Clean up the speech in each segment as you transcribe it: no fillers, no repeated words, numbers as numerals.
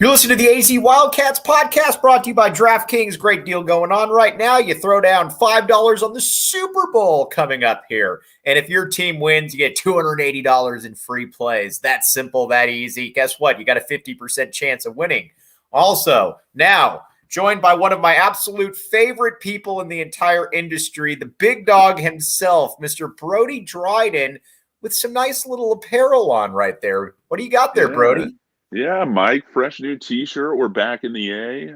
You're listening to the AZ Wildcats podcast brought to you by DraftKings. Great deal going on right now. You throw down $5 on the Super Bowl coming up here. And if your team wins, you get $280 in free plays. That simple, that easy. Guess what? You got a 50% chance of winning. Also, now joined by one of my absolute favorite people in the entire industry, the big dog himself, Mr. Brody Dryden, with some nice little apparel on right there. What do you got there, Brody? Yeah, Mike, fresh new T-shirt. We're back in the A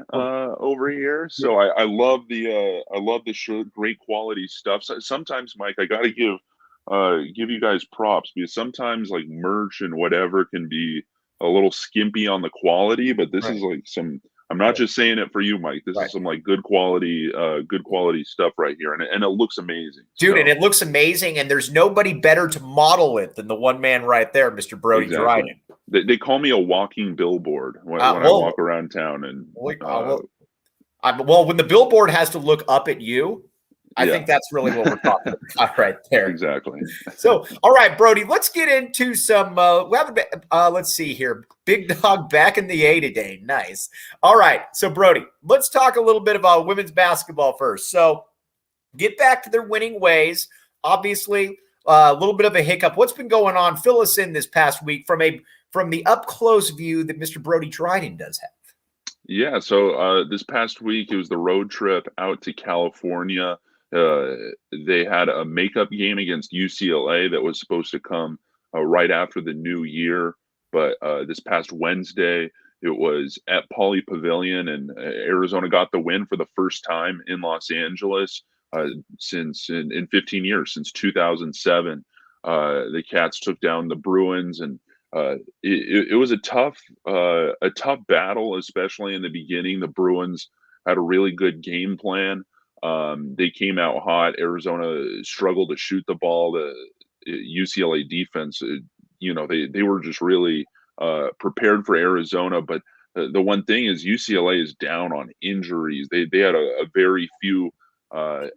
over here, so I love the shirt. Great quality stuff. So sometimes, Mike, I got to give you guys props because sometimes like merch and whatever can be a little skimpy on the quality, but this is like some. I'm not just saying it for you, Mike. This is some like good quality stuff right here, and it looks amazing, dude. And it looks amazing, and there's nobody better to model it than the one man right there, Mr. Brody Dryden. They call me a walking billboard when I walk around town, and well, when the billboard has to look up at you, I think that's really what we're talking about right there. Exactly. So, all right, Brody, let's get into some. Let's see here. Big dog back in the A today. Nice. All right. So, Brody, let's talk a little bit about women's basketball first. So, get back to their winning ways. Obviously, a little bit of a hiccup. What's been going on? Fill us in this past week from the up close view that Mr. Brody Dryden does have. Yeah. So this past week, it was the road trip out to California. They had a makeup game against UCLA that was supposed to come right after the new year. But this past Wednesday, it was at Pauley Pavilion, and Arizona got the win for the first time in Los Angeles since in 15 years, since 2007. The Cats took down the Bruins, and it was a tough battle, especially in the beginning. The Bruins had a really good game plan. They came out hot. Arizona struggled to shoot the ball. The UCLA defense, they were just really prepared for Arizona. But the one thing is UCLA is down on injuries. They had a very few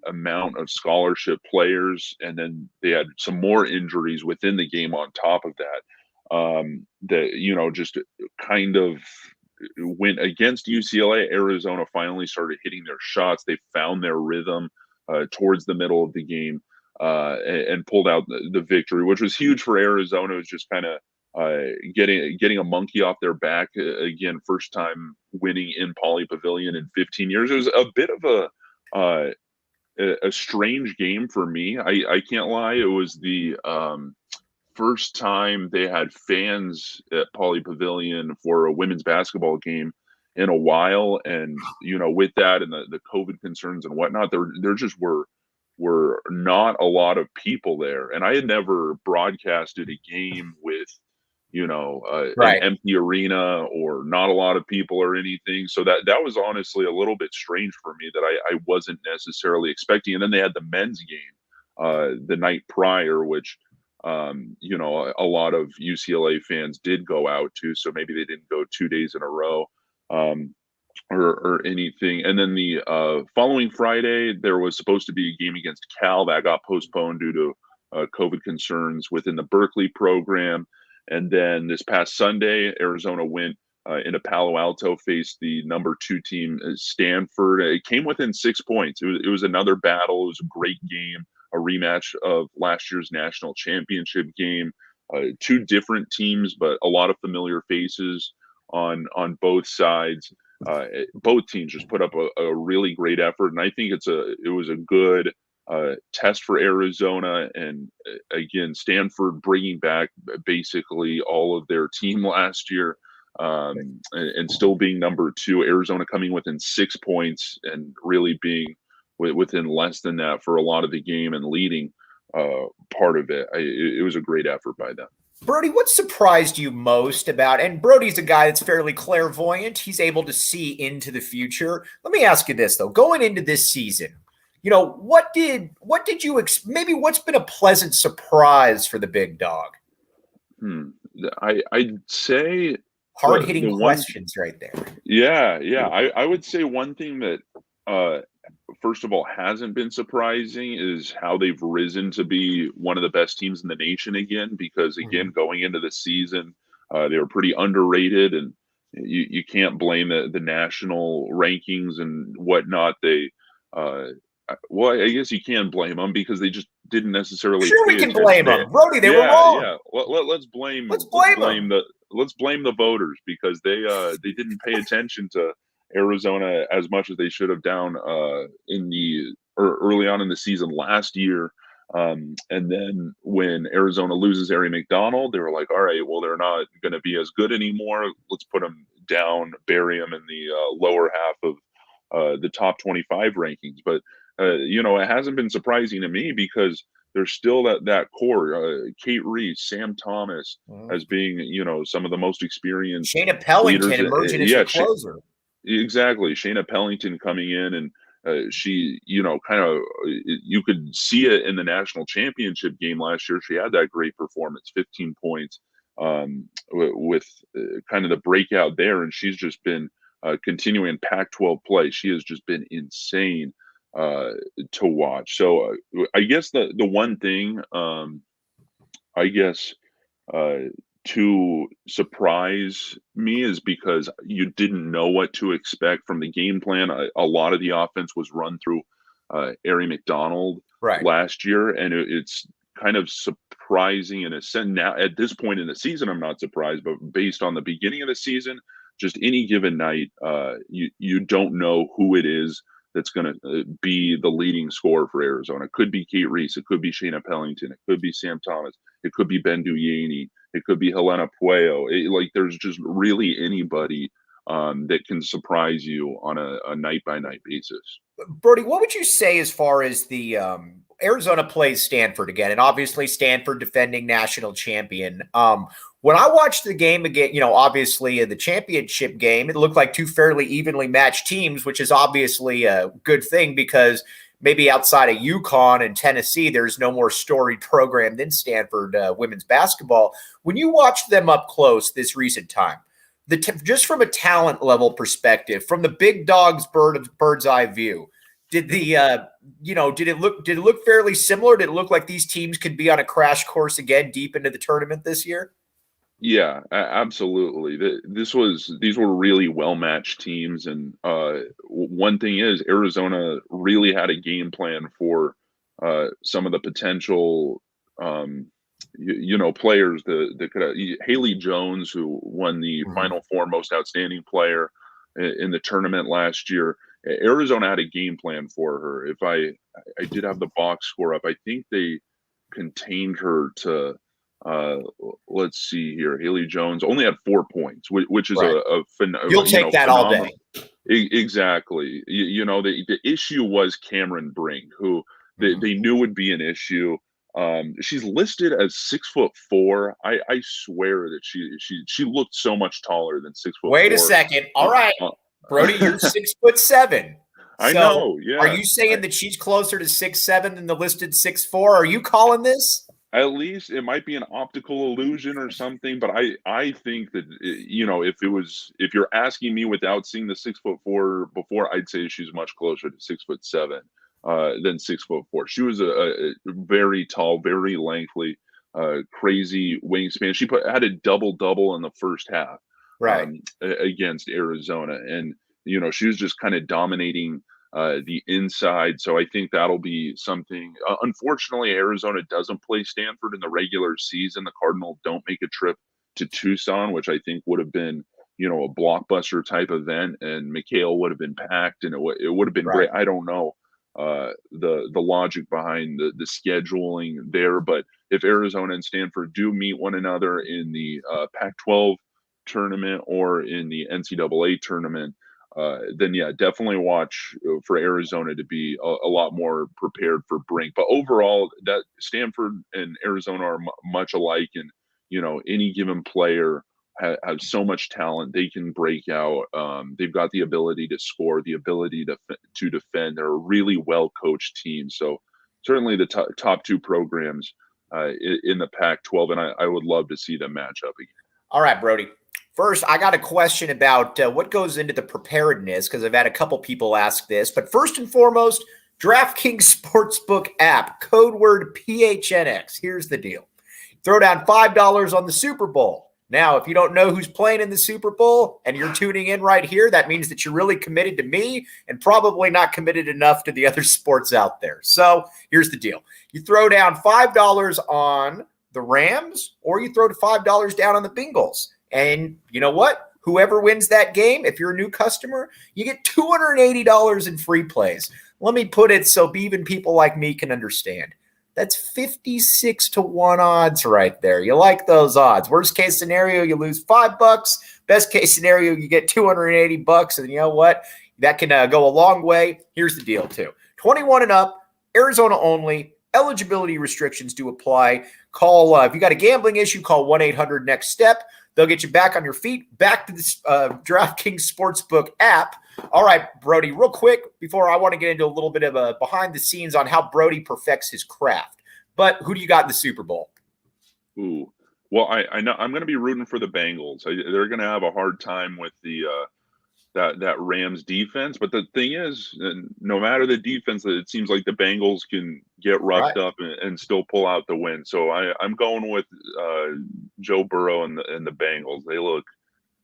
amount of scholarship players, and then they had some more injuries within the game on top of that. That just kind of went against UCLA. Arizona finally started hitting their shots. They found their rhythm towards the middle of the game and pulled out the victory, which was huge for Arizona. It was just kind of getting a monkey off their back again. First time winning in Pauley Pavilion in 15 years. It was a bit of a strange game for me. I can't lie. It was the first time they had fans at Pauley Pavilion for a women's basketball game in a while. And, with that and the COVID concerns and whatnot, there just were not a lot of people there. And I had never broadcasted a game with, an empty arena or not a lot of people or anything. So that was honestly a little bit strange for me that I wasn't necessarily expecting. And then they had the men's game the night prior, which, a lot of UCLA fans did go out to, so maybe they didn't go 2 days in a row or anything. And then the following Friday, there was supposed to be a game against Cal that got postponed due to COVID concerns within the Berkeley program. And then this past Sunday, Arizona went into Palo Alto, faced the number 2 team, Stanford. It came within 6 points. It was another battle. It was a great game. A rematch of last year's national championship game. 2 different teams, but a lot of familiar faces on both sides. Both teams just put up a really great effort, and I think it was a good test for Arizona. And again, Stanford bringing back basically all of their team last year, and still being number 2. Arizona coming within 6 points and really being within less than that for a lot of the game and leading part of it. It was a great effort by them. Brody, what surprised you most about, and Brody's a guy that's fairly clairvoyant. He's able to see into the future. Let me ask you this, though. Going into this season, what did you maybe what's been a pleasant surprise for the big dog? I'd say hard-hitting questions right there. Yeah. I would say one thing that first of all, hasn't been surprising is how they've risen to be one of the best teams in the nation again. Because again, going into the season, they were pretty underrated, and you can't blame the national rankings and whatnot. Well, I guess you can blame them because they just didn't necessarily Sure, we pay can attention. blame them. Brody, they were Yeah, wrong. yeah. Let's blame them. let's blame the voters because they didn't pay attention to Arizona as much as they should have down in the early on in the season last year. And then when Arizona loses Ari McDonald, they were like, all right, well, they're not going to be as good anymore. Let's put them down, bury them in the lower half of the top 25 rankings. But, it hasn't been surprising to me because there's still that core, Kate Reese, Sam Thomas as being, some of the most experienced Shayna Pellington leaders. emerging as the closer. Exactly. Shayna Pellington coming in and she, kind of, you could see it in the national championship game last year. She had that great performance, 15 points with kind of the breakout there. And she's just been continuing Pac-12 play. She has just been insane to watch. So I guess the one thing, I guess, to surprise me is because you didn't know what to expect from the game plan. A lot of the offense was run through Ari McDonald last year, and it's kind of surprising in a sense. Now, at this point in the season, I'm not surprised, but based on the beginning of the season, just any given night, you don't know who it is that's going to be the leading scorer for Arizona. It could be Kate Reese. It could be Shayna Pellington. It could be Sam Thomas. It could be Ben Duyaney. It could be Helena Puello. There's just really anybody that can surprise you on a night-by-night basis. Brody, what would you say as far as the Arizona plays Stanford again? And obviously Stanford defending national champion. When I watched the game again, obviously the championship game, it looked like two fairly evenly matched teams, which is obviously a good thing because maybe outside of UConn and Tennessee, there's no more storied program than Stanford women's basketball. When you watched them up close this recent time, just from a talent level perspective, from the big dog's bird's eye view, did it look fairly similar? Did it look like these teams could be on a crash course again deep into the tournament this year? Yeah, absolutely. These were really well-matched teams. And one thing is Arizona really had a game plan for some of the potential, players that could have. Haley Jones, who won the Final Four Most Outstanding Player in the tournament last year. Arizona had a game plan for her. If I did have the box score up, I think they contained her to let's see here. Haley Jones only had 4 points, which is you'll take that all day. Exactly. The issue was Cameron Brink, who they knew would be an issue. She's listed as 6'4". I swear that she looked so much taller than 6'4". Wait a second. All right, Brody, you're 6'7". I know. Yeah. Are you saying that she's closer to 6'7" than the listed 6'4"? Are you calling this? At least it might be an optical illusion or something, but I think that if you're asking me without seeing the 6'4" before, I'd say she's much closer to 6'7" than 6'4". She was a very tall, very lengthy, crazy wingspan. She had a double in the first half, against Arizona, and she was just kind of dominating the inside. So I think that'll be something. Unfortunately, Arizona doesn't play Stanford in the regular season. The Cardinals don't make a trip to Tucson, which I think would have been, a blockbuster type event, and McHale would have been packed, and it would have been great. I don't know the logic behind the scheduling there, but if Arizona and Stanford do meet one another in the Pac-12 tournament or in the NCAA tournament, then yeah, definitely watch for Arizona to be a lot more prepared for Brink. But overall, that Stanford and Arizona are much alike, and any given player has so much talent. They can break out. They've got the ability to score, the ability to defend. They're a really well coached team. So certainly the top two programs in the Pac-12, and I would love to see them match up again. All right, Brody. First, I got a question about what goes into the preparedness, because I've had a couple people ask this. But first and foremost, DraftKings Sportsbook app, code word PHNX. Here's the deal. Throw down $5 on the Super Bowl. Now, if you don't know who's playing in the Super Bowl and you're tuning in right here, that means that you're really committed to me and probably not committed enough to the other sports out there. So here's the deal. You throw down $5 on the Rams or you throw $5 down on the Bengals. And you know what? Whoever wins that game, if you're a new customer, you get $280 in free plays. Let me put it so even people like me can understand. That's 56 to 1 odds right there. You like those odds. Worst case scenario, you lose $5. Best case scenario, you get $280. And you know what? That can go a long way. Here's the deal, too. 21 and up, Arizona only. Eligibility restrictions do apply. Call if you got a gambling issue, call 1-800-NEXT-STEP. They'll get you back on your feet, back to the DraftKings Sportsbook app. All right, Brody, real quick, before I want to get into a little bit of a behind the scenes on how Brody perfects his craft. But who do you got in the Super Bowl? Ooh, well, I know I'm going to be rooting for the Bengals. They're going to have a hard time with the that Rams defense. But the thing is, no matter the defense, it seems like the Bengals can get roughed up and still pull out the win. So I'm going with Joe Burrow and the Bengals.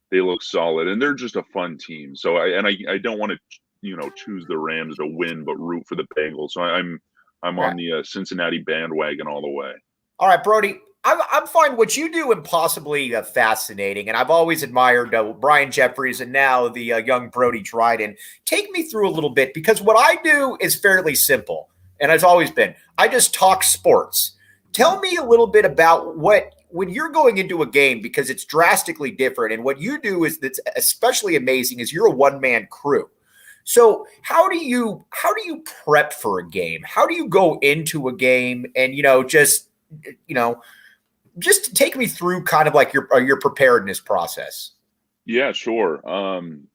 They look solid, and they're just a fun team. So I don't want to choose the Rams to win, but root for the Bengals. So I'm on the Cincinnati bandwagon all the way. All right, Brody. I'm fine. What you do impossibly fascinating, and I've always admired Brian Jeffries and now the young Brody Dryden. Take me through a little bit, because what I do is fairly simple, and it's always been. I just talk sports. Tell me a little bit about when you're going into a game, because it's drastically different, and what you do is that's especially amazing is you're a one-man crew. So how do you prep for a game? How do you go into a game and just take me through kind of like your preparedness process? Yeah, sure.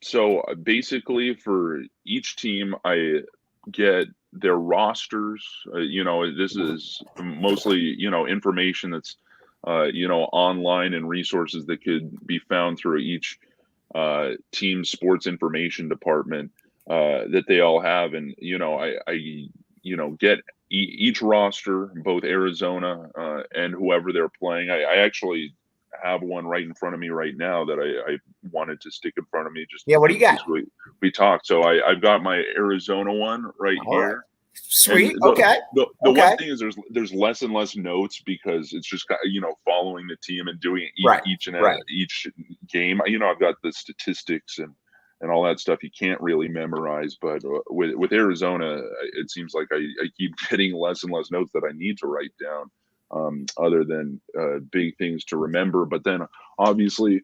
So basically for each team, I get their rosters. This is mostly, information that's, online and resources that could be found through each team sports information department that they all have. And, I get each roster, both Arizona and whoever they're playing. I actually have one right in front of me right now that I wanted to stick in front of me. Just what do you got? We talked. So I've got my Arizona one right here. Right. Sweet. The one thing is there's less and less notes because it's just following the team and doing each game. I've got the statistics and all that stuff you can't really memorize, but with Arizona, it seems like I keep getting less and less notes that I need to write down, other than big things to remember. But then obviously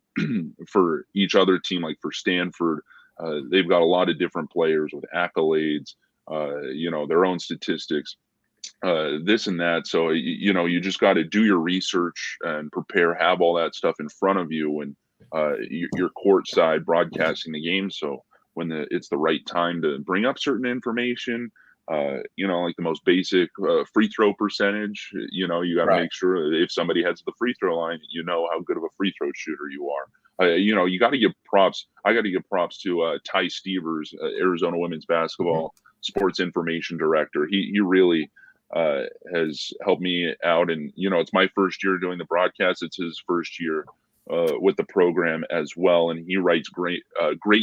for each other team, like for Stanford, they've got a lot of different players with accolades, their own statistics, this and that. So, you just got to do your research and prepare, have all that stuff in front of you when you're courtside broadcasting the game. So when it's the right time to bring up certain information, like the most basic free throw percentage, you got to make sure if somebody heads to the free throw line, how good of a free throw shooter you are. You got to give props. I got to give props to Ty Stevers, Arizona women's basketball sports information director. He really has helped me out. And, it's my first year doing the broadcast. It's his first year with the program as well. And he writes great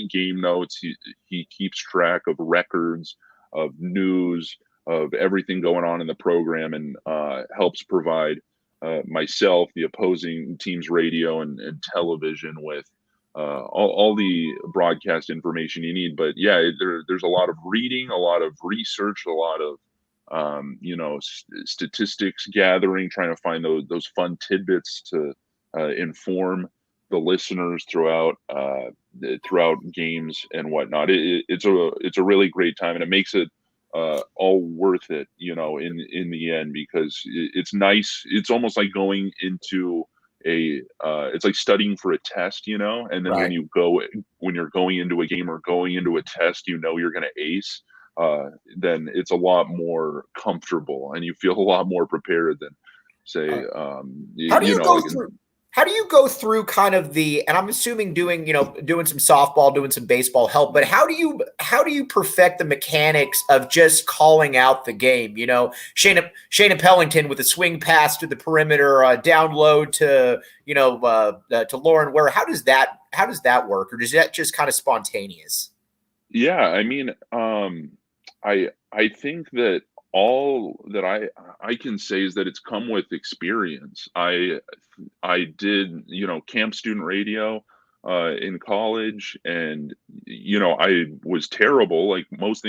game notes. He keeps track of records, of news, of everything going on in the program, and helps provide myself, the opposing team's radio and television with all the broadcast information you need. But yeah, there's a lot of reading, a lot of research, a lot of statistics gathering, trying to find those fun tidbits to inform the listeners throughout games and whatnot. It's a really great time, and it makes it all worth it, in the end, because it's nice. It's almost like going into it's like studying for a test, and then when you're going into a game or going into a test, you're going to ace, then it's a lot more comfortable and you feel a lot more prepared than say, How do you go through kind of and I'm assuming doing some softball, doing some baseball help, but how do you perfect the mechanics of just calling out the game? Shayna Pellington with a swing pass to the perimeter, down low to Lauren Ware. How does that work, or is that just kind of spontaneous? Yeah, I mean, I think that all that I can say is that it's come with experience. I did, camp student radio in college, and I was terrible. Like most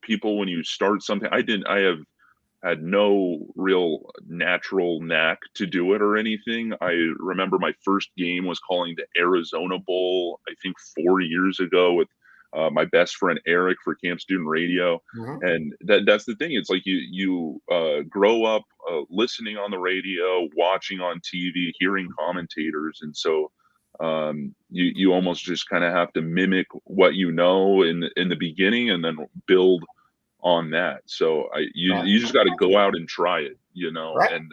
people, when you start something, I have had no real natural knack to do it or anything. I remember my first game was calling the Arizona Bowl, I think 4 years ago, with my best friend Eric for Camp Student Radio. Mm-hmm. And that's the thing. It's like you grow up listening on the radio, watching on TV, hearing commentators, and so you almost just kind of have to mimic what you know in the beginning, and then build on that. So you just got to go out and try it, Right. and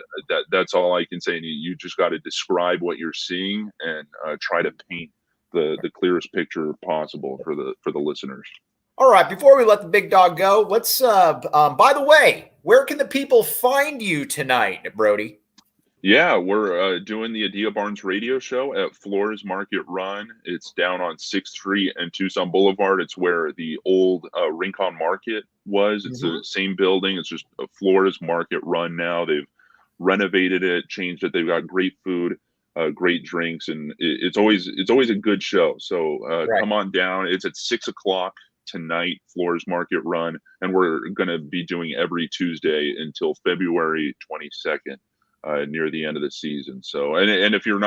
that's all I can say. And you just got to describe what you're seeing and try to paint the clearest picture possible for the listeners. All right. Before we let the big dog go, let's. By the way, where can the people find you tonight, Brody? Yeah, we're doing the Adia Barnes radio show at Flores Market Run. It's down on 6th Street and Tucson Boulevard. It's where the old Rincon Market was. It's the same building. It's just a Flores Market Run now. They've renovated it, changed it. They've got great food, great drinks, and it's always a good show. So come on down. It's at 6 o'clock tonight, Flores Market Run, and we're going to be doing every Tuesday until February 22nd. Near the end of the season. So, and if you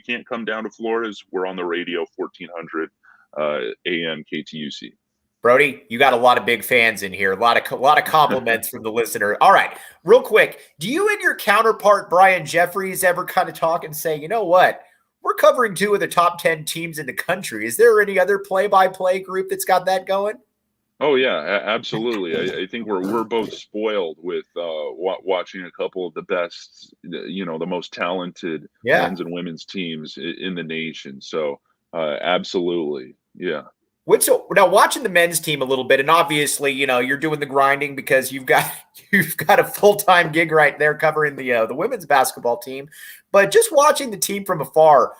can't come down to Flores, we're on the radio, 1400 AM KTUC. Brody, you got a lot of big fans in here. A lot of compliments from the listener. All right, real quick, do you and your counterpart Brian Jeffries ever kind of talk and say, you know what, we're covering 2 of the top 10 teams in the country? Is there any other play-by-play group that's got that going? Oh yeah, absolutely. I think we're both spoiled with watching a couple of the best, the most talented men's and women's teams in the nation. So absolutely, yeah. Now watching the men's team a little bit, and obviously, you're doing the grinding because you've got a full-time gig right there covering the women's basketball team. But just watching the team from afar,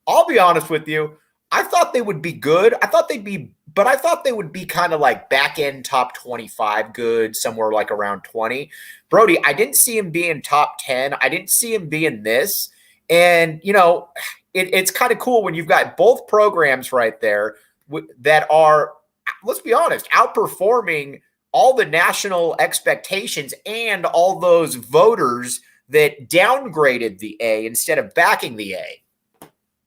I'll be honest with you, I thought they would be good. I thought they would be kind of like back end top 25 good, somewhere like around 20. Brody, I didn't see him being top 10. I didn't see him being this. And, it's kind of cool when you've got both programs right there that are, let's be honest, outperforming all the national expectations and all those voters that downgraded the A instead of backing the A.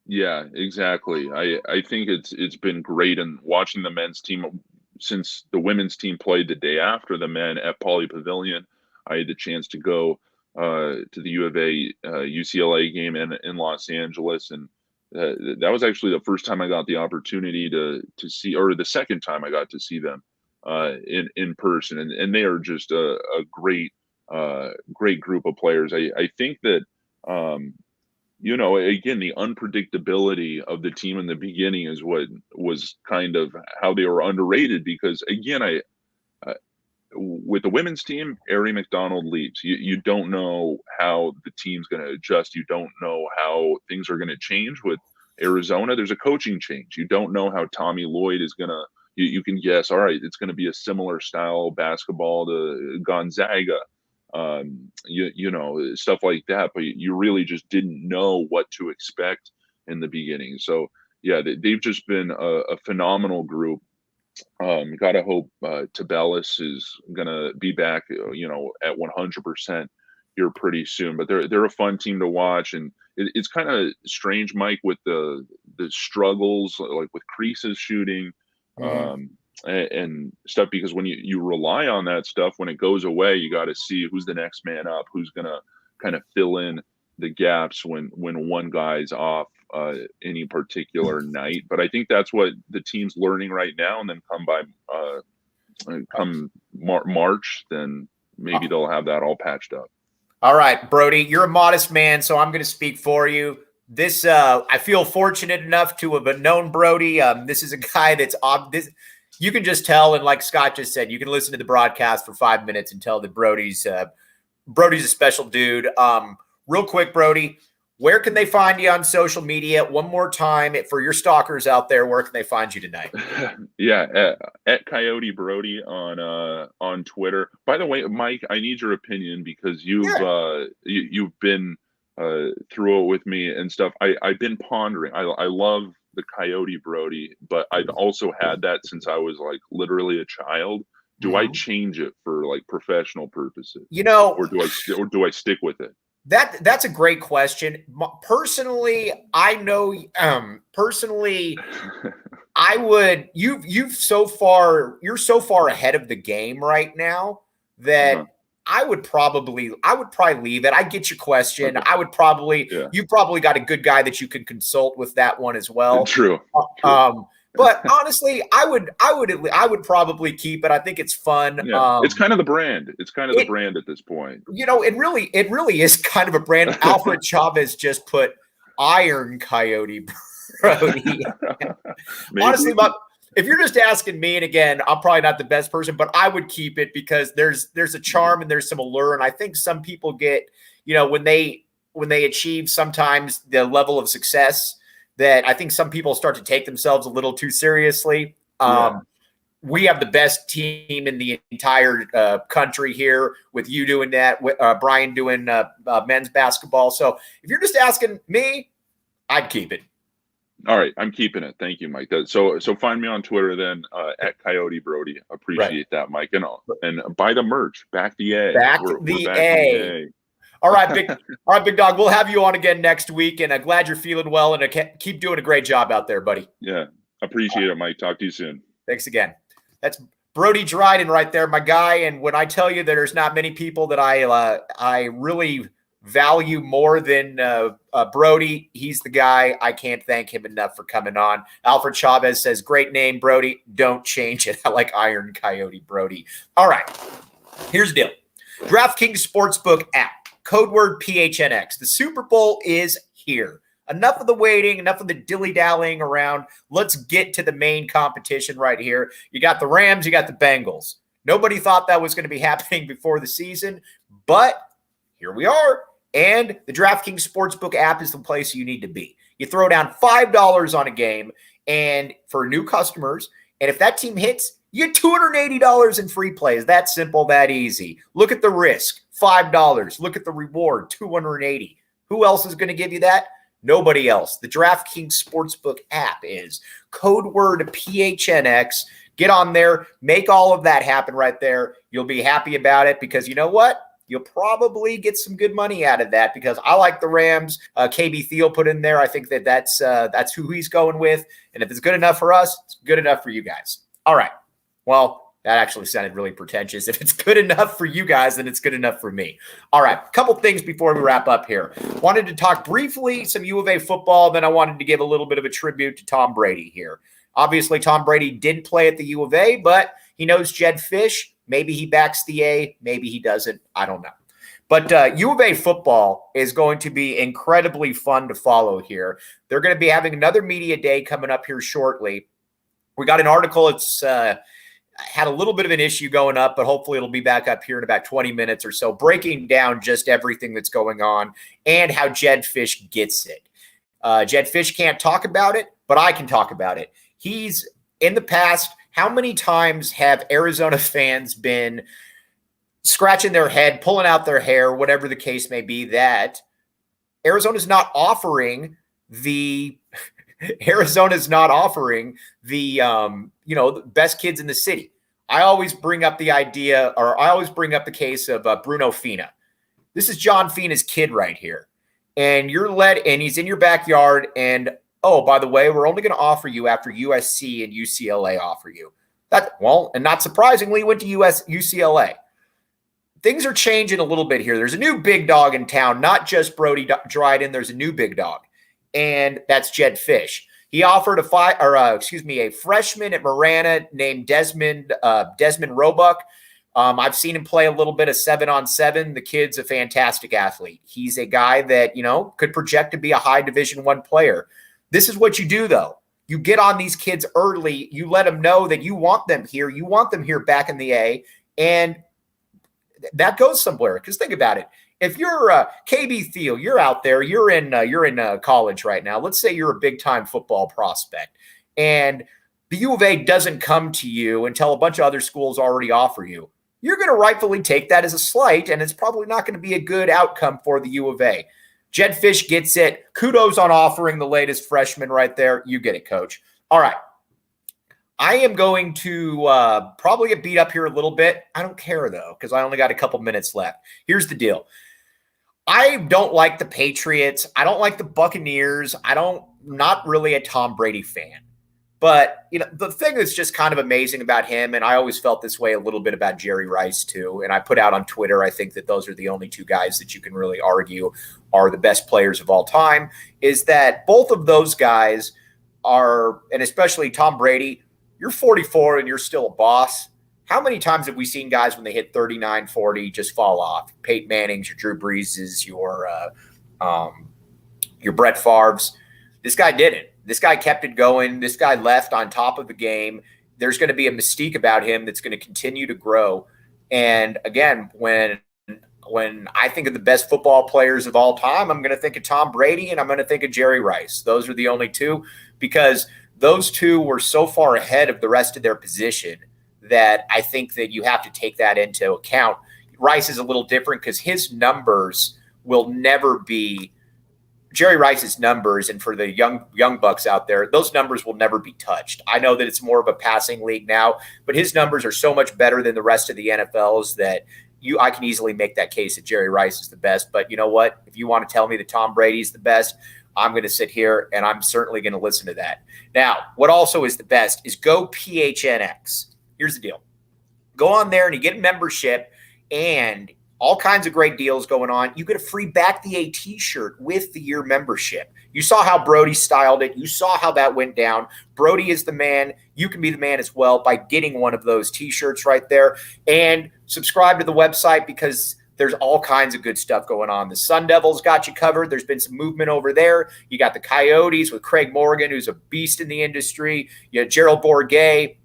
Yeah, exactly. I think it's been great, and watching the men's team since the women's team played the day after the men at Pauley Pavilion. I had the chance to go to the U of A UCLA game in Los Angeles, and that was actually the first time I got the opportunity to see, or the second time I got to see them in person, and they are just a great group of players. I think that. Again, the unpredictability of the team in the beginning is what was kind of how they were underrated, because again, with the women's team, Ari McDonald leaves. You don't know how the team's going to adjust. You don't know how things are going to change. With Arizona, there's a coaching change. You don't know how Tommy Lloyd is going to, you can guess, all right, it's going to be a similar style basketball to Gonzaga. Stuff like that, but you really just didn't know what to expect in the beginning. So yeah, they've just been a phenomenal group. Gotta hope Tabellis is gonna be back, at 100% here pretty soon. But they're a fun team to watch, and it's kind of strange, Mike, with the struggles like with creases shooting. And stuff, because when you rely on that stuff, when it goes away, you got to see who's the next man up, who's going to kind of fill in the gaps when one guy's off any particular night. But I think that's what the team's learning right now, and then come March, then maybe they'll have that all patched up. All right, Brody, you're a modest man, so I'm going to speak for you. I feel fortunate enough to have known Brody. This is a guy that's you can just tell, and like Scott just said, you can listen to the broadcast for 5 minutes and tell that Brody's a special dude. Real quick, Brody, where can they find you on social media? One more time for your stalkers out there, where can they find you tonight? Yeah, at Coyote Brody on Twitter. By the way, Mike, I need your opinion because you've been through it with me and stuff. I've been pondering. I love the Coyote Brody, but I've also had that since I was like literally a child. Do I change it for like professional purposes? Or do I stick with it? That's a great question. Personally, I know. I would. You're so far ahead of the game right now that I would probably leave it. I get your question. Okay. I would probably. Yeah. You probably got a good guy that you can consult with that one as well. True. But honestly, I would probably keep it. I think it's fun. Yeah. It's kind of the brand. It's kind of the brand at this point. It really is kind of a brand. Alfred Chavez just put Iron Coyote Brody. Honestly, if you're just asking me, and again, I'm probably not the best person, but I would keep it because there's a charm and there's some allure. And I think some people get, when they achieve sometimes the level of success, that I think some people start to take themselves a little too seriously. We have the best team in the entire country here with you doing that, with Brian doing men's basketball. So if you're just asking me, I'd keep it. All right. I'm keeping it. Thank you, Mike. So find me on Twitter then at Coyote Brody. Appreciate that, Mike. And buy the merch. Back the A. Back the A. All right, big dog. We'll have you on again next week, and I'm glad you're feeling well, and keep doing a great job out there, buddy. Yeah, appreciate it, Mike. Talk to you soon. Thanks again. That's Brody Dryden right there, my guy. And when I tell you that there's not many people that I really value more than Brody, he's the guy. I can't thank him enough for coming on. Alfred Chavez says, "Great name, Brody. Don't change it." I like Iron Coyote Brody. All right, here's the deal. DraftKings Sportsbook app. Code word PHNX. The Super Bowl is here. Enough of the waiting, enough of the dilly-dallying around. Let's get to the main competition right here. You got the Rams, you got the Bengals. Nobody thought that was going to be happening before the season, but here we are. And the DraftKings Sportsbook app is the place you need to be. You throw down $5 on a game and for new customers, and if that team hits, you get $280 in free plays. That simple, that easy. Look at the risk. $5. Look at the reward, $280. Who else is going to give you that? Nobody else. The DraftKings Sportsbook app is code word PHNX. Get on there. Make all of that happen right there. You'll be happy about it because you know what? You'll probably get some good money out of that because I like the Rams. KB Thiel put in there. I think that's who he's going with. And if it's good enough for us, it's good enough for you guys. All right. Well, that actually sounded really pretentious. If it's good enough for you guys, then it's good enough for me. All right, a couple things before we wrap up here. Wanted to talk briefly some U of A football, then I wanted to give a little bit of a tribute to Tom Brady here. Obviously, Tom Brady didn't play at the U of A, but he knows Jedd Fisch. Maybe he backs the A, maybe he doesn't. I don't know. But U of A football is going to be incredibly fun to follow here. They're going to be having another media day coming up here shortly. We got an article. It's had a little bit of an issue going up, but hopefully it'll be back up here in about 20 minutes or so, breaking down just everything that's going on and how Jedd Fisch gets it. Jedd Fisch can't talk about it, but I can talk about it. He's in the past, how many times have Arizona fans been scratching their head, pulling out their hair, whatever the case may be, that Arizona's not offering the the best kids in the city. I always bring up the idea, or I always bring up the case of Bruno Fina. This is John Fina's kid right here. And he's in your backyard. And, oh, by the way, we're only going to offer you after USC and UCLA offer you. And not surprisingly, went to UCLA. Things are changing a little bit here. There's a new big dog in town, not just Brody Dryden. There's a new big dog. And that's Jedd Fisch. He offered a freshman at Marana named Desmond Roebuck I've seen him play a little bit of 7-on-7. The kid's a fantastic athlete. He's a guy that, could project to be a high Division I player. This is what you do, though. You get on these kids early. You let them know that you want them here. You want them here back in the A, and that goes somewhere. Because think about it. If you're KB Thiel, you're out there. You're in college right now. Let's say you're a big-time football prospect, and the U of A doesn't come to you until a bunch of other schools already offer you. You're going to rightfully take that as a slight, and it's probably not going to be a good outcome for the U of A. Jed Fish gets it. Kudos on offering the latest freshman right there. You get it, Coach. All right. I am going to probably get beat up here a little bit. I don't care, though, because I only got a couple minutes left. Here's the deal. I don't like the Patriots. I don't like the Buccaneers. Not really a Tom Brady fan. But, the thing that's just kind of amazing about him, and I always felt this way a little bit about Jerry Rice too, and I put out on Twitter, I think that those are the only two guys that you can really argue are the best players of all time, is that both of those guys are, and especially Tom Brady, you're 44 and you're still a boss. How many times have we seen guys when they hit 39, 40 just fall off? Peyton Manning's, your Drew Breeses, your Brett Favre's. This guy didn't. This guy kept it going. This guy left on top of the game. There's going to be a mystique about him that's going to continue to grow. And again, when I think of the best football players of all time, I'm going to think of Tom Brady and I'm going to think of Jerry Rice. Those are the only two, because those two were so far ahead of the rest of their position that I think that you have to take that into account. Rice is a little different because his numbers will never be Jerry Rice's numbers, and for the young bucks out there, those numbers will never be touched. I know that it's more of a passing league now, but his numbers are so much better than the rest of the NFL's that I can easily make that case that Jerry Rice is the best. But you know what? If you want to tell me that Tom Brady's the best, I'm going to sit here and I'm certainly going to listen to that. Now, what also is the best is go PHNX. Here's the deal. Go on there and you get a membership and all kinds of great deals going on. You get a free Back the A t-shirt with the year membership. You saw how Brody styled it. You saw how that went down. Brody is the man. You can be the man as well by getting one of those t-shirts right there. And subscribe to the website because there's all kinds of good stuff going on. The Sun Devils got you covered. There's been some movement over there. You got the Coyotes with Craig Morgan, who's a beast in the industry. You have Gerald Bourguet.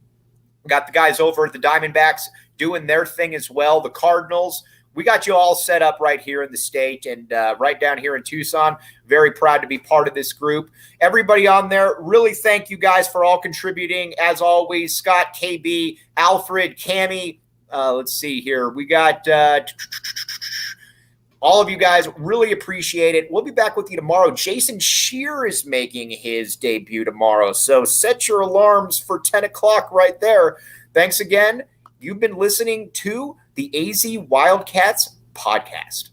Got the guys over at the Diamondbacks doing their thing as well. The Cardinals. We got you all set up right here in the state and right down here in Tucson. Very proud to be part of this group. Everybody on there, really thank you guys for all contributing. As always, Scott, KB, Alfred, Cammie. Let's see here. We got all of you guys. Really appreciate it. We'll be back with you tomorrow. Jason Shear is making his debut tomorrow. So set your alarms for 10 o'clock right there. Thanks again. You've been listening to the AZ Wildcats podcast.